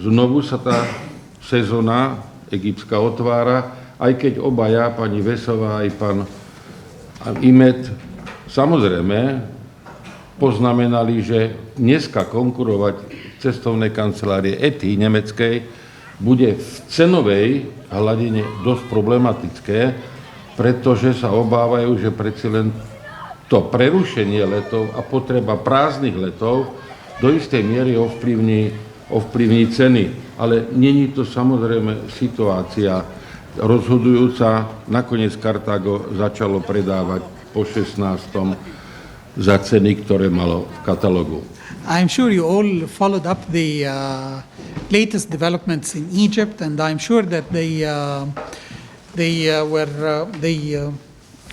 znovu sa tá sezóna egyptská otvára, aj keď obaja, pani Vesová aj pán Imet, samozrejme poznamenali, že dneska konkurovať cestovnej kancelárie ETI nemeckej bude v cenovej hladine dosť problematické, pretože sa obávajú, že predsa len to prerušenie letov a potreba prázdnych letov do istej miery ovplyvní ceny. Ale není to samozrejme situácia rozhodujúca. Nakoniec Kartágo začalo predávať po 16. za ceny, ktoré malo v katalógu. I'm sure you all followed up the latest developments in Egypt, and I'm sure that they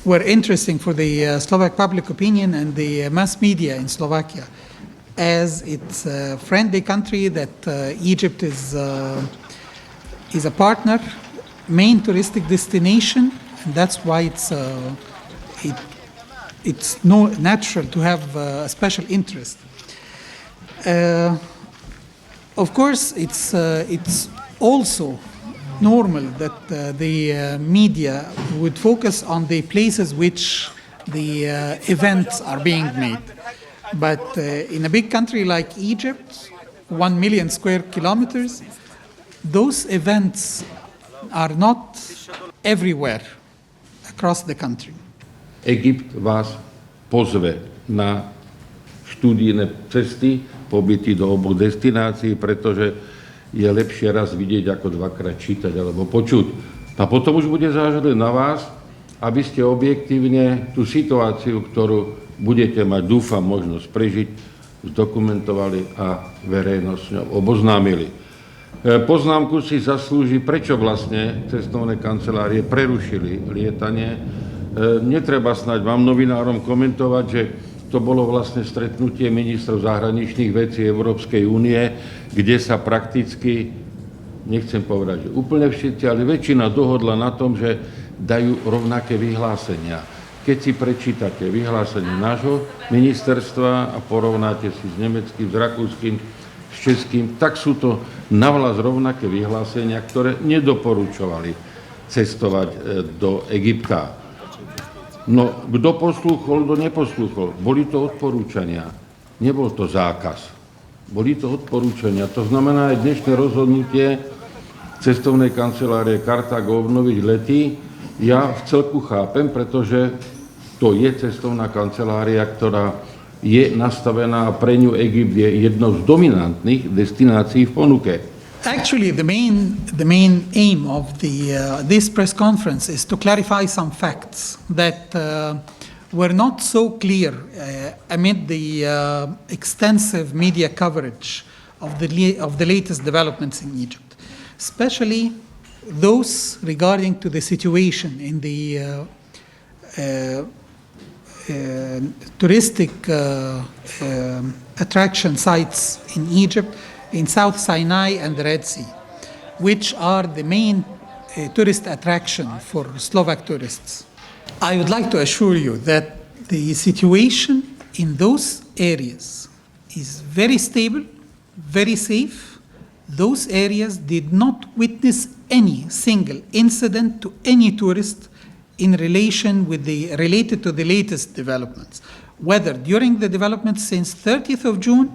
were interesting for the Slovak public opinion and the mass media in Slovakia, as it's a friendly country that Egypt is a partner, main touristic destination, and that's why it's natural to have a special interest. Of course, it's also normal that the media would focus on the places which the events are being made. But in a big country like Egypt, 1 million square kilometers, those events are not everywhere across the country. Egypt vás pozve na študijné cesty, pobyty do oboch destinácií, pretože je lepšie raz vidieť, ako dvakrát čítať alebo počuť. A potom už bude záležať na vás, aby ste objektívne tú situáciu, ktorú budete mať, dúfam, možnosť prežiť, zdokumentovali a verejnosť oboznámili. Poznámku si zaslúži, prečo vlastne cestovné kancelárie prerušili lietanie. Netreba snáď vám novinárom komentovať, že to bolo vlastne stretnutie ministrov zahraničných vecí Európskej únie, kde sa prakticky, nechcem povedať, že úplne všetci, ale väčšina dohodla na tom, že dajú rovnaké vyhlásenia. Keď si prečítate vyhlásenie nášho ministerstva a porovnáte si s nemeckým, s rakúskym, s českým, tak sú to navľaz rovnaké vyhlásenia, ktoré nedoporučovali cestovať do Egypta. No, kto poslúchol, kto neposlúchol. Boli to odporúčania, nebol to zákaz. Boli to odporúčania. To znamená, aj dnešné rozhodnutie cestovnej kancelárie Kartágo obnoviť lety, ja v celku chápem, pretože to je cestovná kancelária, ktorá je nastavená a pre ňu Egypt je jednou z dominantných destinácií v ponuke. Actually, the main aim of this press conference is to clarify some facts that were not so clear amid the extensive media coverage of the latest developments in Egypt, especially those regarding to the situation in the touristic attraction sites in Egypt, in South Sinai and the Red Sea, which are the main tourist attraction for Slovak tourists. I would like to assure you that the situation in those areas is very stable, very safe. Those areas did not witness any single incident to any tourist in related to the latest developments, whether during the developments since 30th of June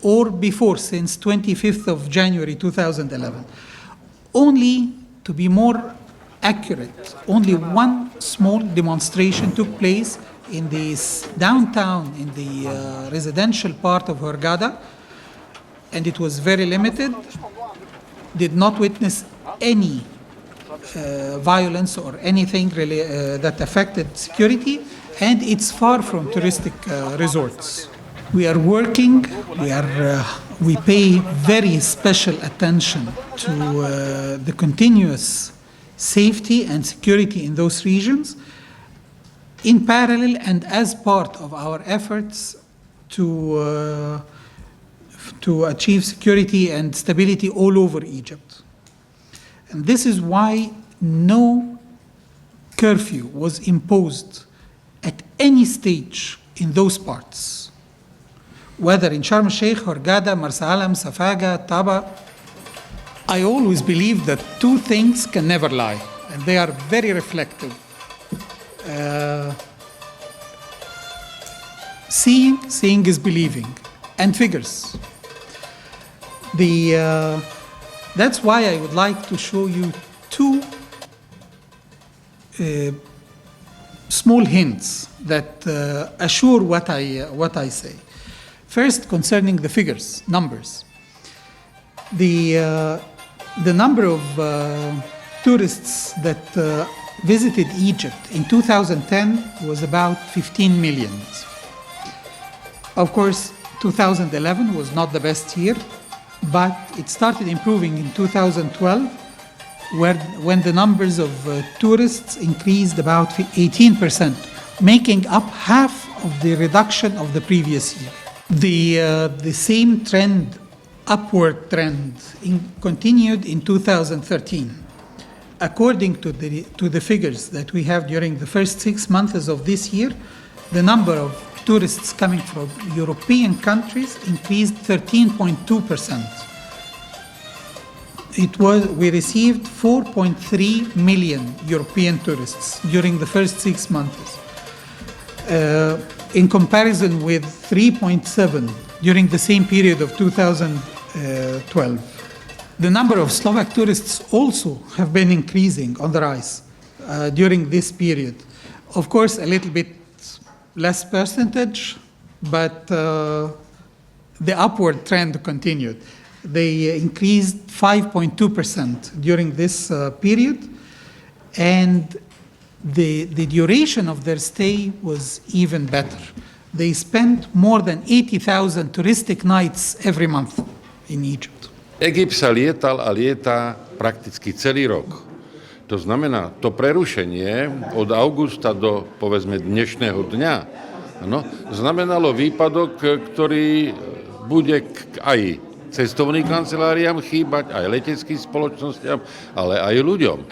or before, since 25th of January 2011. Only, to be more accurate, only one small demonstration took place in this downtown, in the residential part of Hurghada, and it was very limited, did not witness any violence or anything really, that affected security, and it's far from touristic resorts. We are working, we pay very special attention to the continuous safety and security in those regions, in parallel and as part of our efforts to achieve security and stability all over Egypt. And this is why no curfew was imposed at any stage in those parts, whether in Sharm el-Sheikh, Hurghada, Marsa Alam, Safaga, Taba, I always believe that two things can never lie, and they are very reflective. Seeing is believing, and figures. That's why I would like to show you two small hints that assure what I say. First, concerning the figures, numbers. The number of tourists that visited Egypt in 2010 was about 15 million. Of course, 2011 was not the best year, but it started improving in 2012, when the numbers of tourists increased about 18%, making up half of the reduction of the previous year. The same trend, upward trend, continued in 2013. According to the figures that we have during the first 6 months of this year, the number of tourists coming from European countries increased 13.2%. We received 4.3 million European tourists during the first 6 months, in comparison with 3.7 during the same period of 2012. The number of Slovak tourists also have been increasing on the rise during this period. Of course, a little bit less percentage, but the upward trend continued. They increased 5.2% during this period, and the duration of their stay was even better. They spent more than 80,000 touristic nights every month in Egypt. Egypt sa lietal a lieta prakticky celý rok. To znamená, to prerušenie od augusta do, povedzme, dnešného dňa, znamenalo výpadok, ktorý bude aj cestovným kanceláriám chýbať, aj leteckým spoločnostiam, ale aj ľuďom.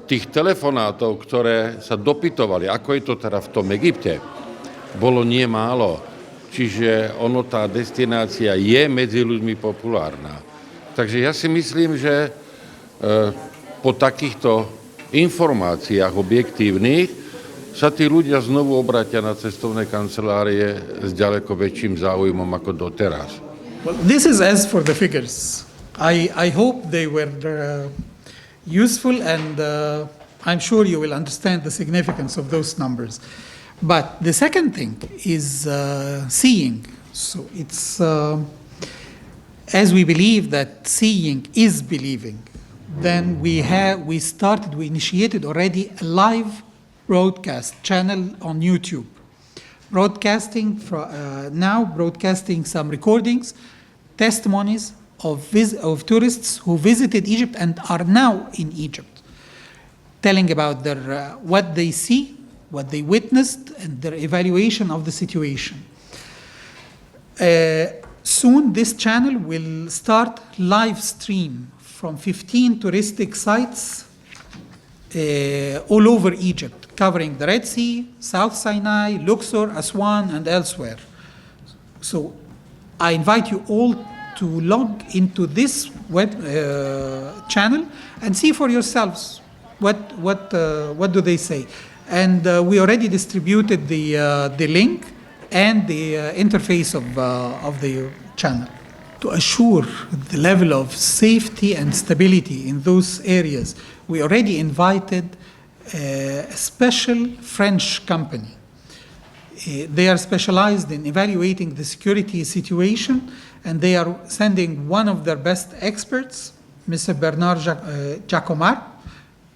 Tých telefonátov, ktoré sa dopytovali, ako je to teda v tom Egypte, bolo nie málo. Čiže tá destinácia je medzi ľuďmi populárna. Takže ja si myslím, že po takýchto informáciách objektívnych sa tí ľudia znovu obrátia na cestovné kancelárie s ďaleko väčším záujmom ako doteraz. Well, this is as for the figures. I hope they were useful, and I'm sure you will understand the significance of those numbers. But the second thing is seeing. So it's as we believe that seeing is believing, then we initiated already a live broadcast channel on YouTube, broadcasting some recordings, testimonies of tourists who visited Egypt and are now in Egypt, telling about what they see, what they witnessed, and their evaluation of the situation. Soon this channel will start live stream from 15 touristic sites all over Egypt, covering the Red Sea, South Sinai, Luxor, Aswan, and elsewhere. So I invite you all to log into this web channel and see for yourselves what do they say. And we already distributed the link and the interface of the channel. To assure the level of safety and stability in those areas, we already invited a special French company. They are specialized in evaluating the security situation, and they are sending one of their best experts, Mr. Bernard Jacomar,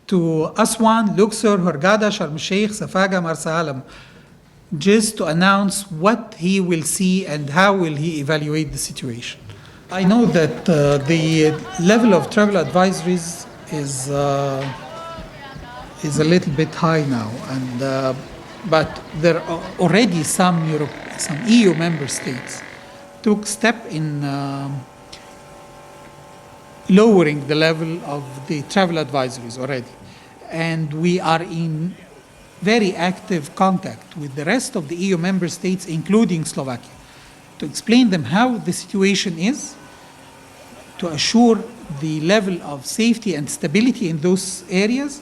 to Aswan, Luxor, Hurghada, Sharm el-Sheikh, Safaga, Marsa Alam, just to announce what he will see and how will he evaluate the situation. I know that the level of travel advisories is a little bit high now, and but there are already some EU member states took step in lowering the level of the travel advisories already, and we are in very active contact with the rest of the EU member states, including Slovakia, to explain them how the situation is, to assure the level of safety and stability in those areas.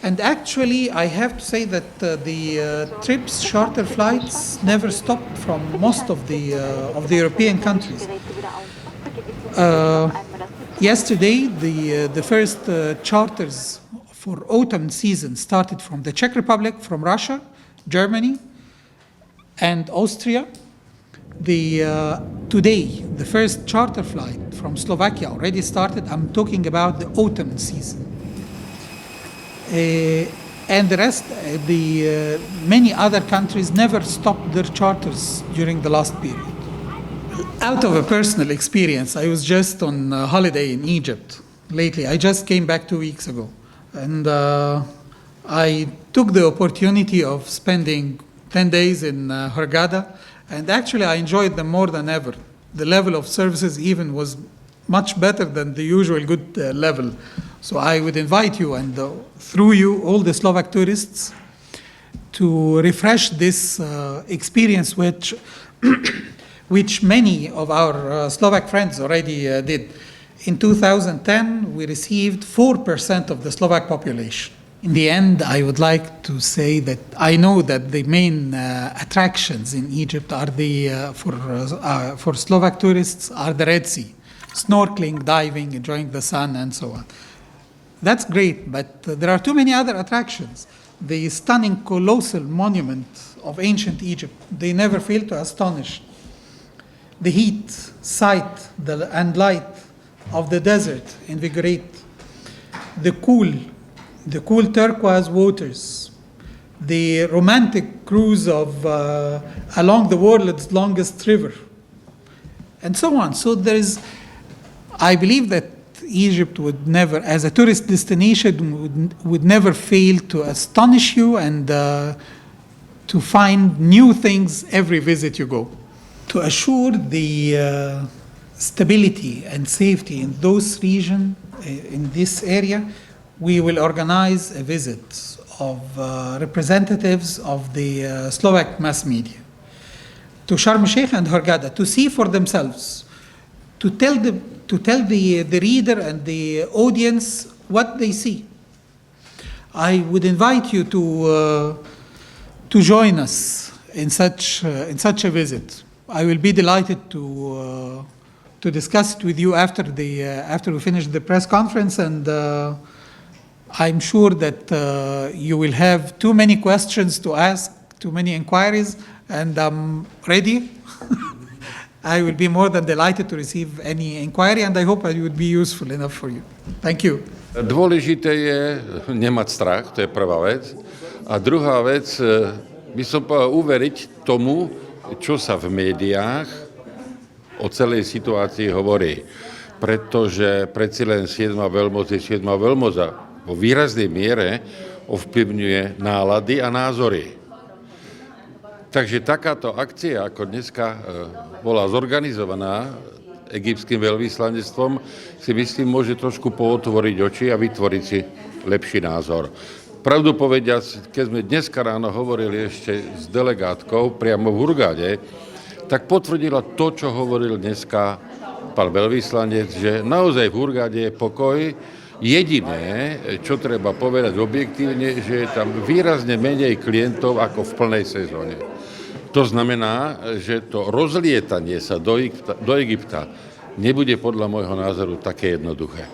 And actually, I have to say that the trips, charter flights, never stopped from most of the European countries. Yesterday, the first charters for autumn season started from the Czech Republic, from Russia, Germany, and Austria. Today, the first charter flight from Slovakia already started. I'm talking about the autumn season. And the rest, many other countries never stopped their charters during the last period. Out of a personal experience, I was just on a holiday in Egypt lately. I just came back 2 weeks ago. And I took the opportunity of spending 10 days in Hurghada. And actually, I enjoyed them more than ever. The level of services even was much better than the usual good level. So I would invite you, and through you, all the Slovak tourists, to refresh this experience, which many of our Slovak friends already did. In 2010, we received 4% of the Slovak population. In the end, I would like to say that I know that the main attractions in Egypt are for Slovak tourists are the Red Sea, snorkeling, diving, enjoying the sun, and so on. That's great, but there are too many other attractions. The stunning colossal monument of ancient Egypt, they never fail to astonish. The heat, sight, and light of the desert invigorate. The cool turquoise waters, the romantic cruise of along the world's longest river, and so on. So I believe that Egypt would never, as a tourist destination, would never fail to astonish you and to find new things every visit you go. To assure the stability and safety in those regions, in this area, we will organize a visit of representatives of the Slovak mass media to Sharm el-Sheikh and Hurghada to see for themselves, to tell the reader and the audience what they see. I would invite you to join us in such a visit. I will be delighted to discuss it with you after we finish the press conference, and I'm sure that you will have too many questions to ask, too many inquiries, and I'm ready. I will be more than delighted to receive any inquiry, and I hope it would be useful enough for you. Thank you. Dôležité je nemať strach, to je prvá vec. A druhá vec, by som povedal, uveriť tomu, čo sa v médiách o celej situácii hovorí. Pretože predsa len 7. veľmoc je 7. veľmoc vo výraznej miere ovplyvňuje nálady a názory. Takže takáto akcia, ako dneska bola zorganizovaná egyptským veľvyslanectvom, si myslím, môže trošku pootvoriť oči a vytvoriť si lepší názor. Pravdu povediac, keď sme dneska ráno hovorili ešte s delegátkou priamo v Hurghade, tak potvrdila to, čo hovoril dneska pán veľvyslanec, že naozaj v Hurghade je pokoj. Jediné, čo treba povedať objektívne, že je tam výrazne menej klientov ako v plnej sezóne. To znamená, že to rozlietanie sa do Egypta nebude podľa môjho názoru také jednoduché.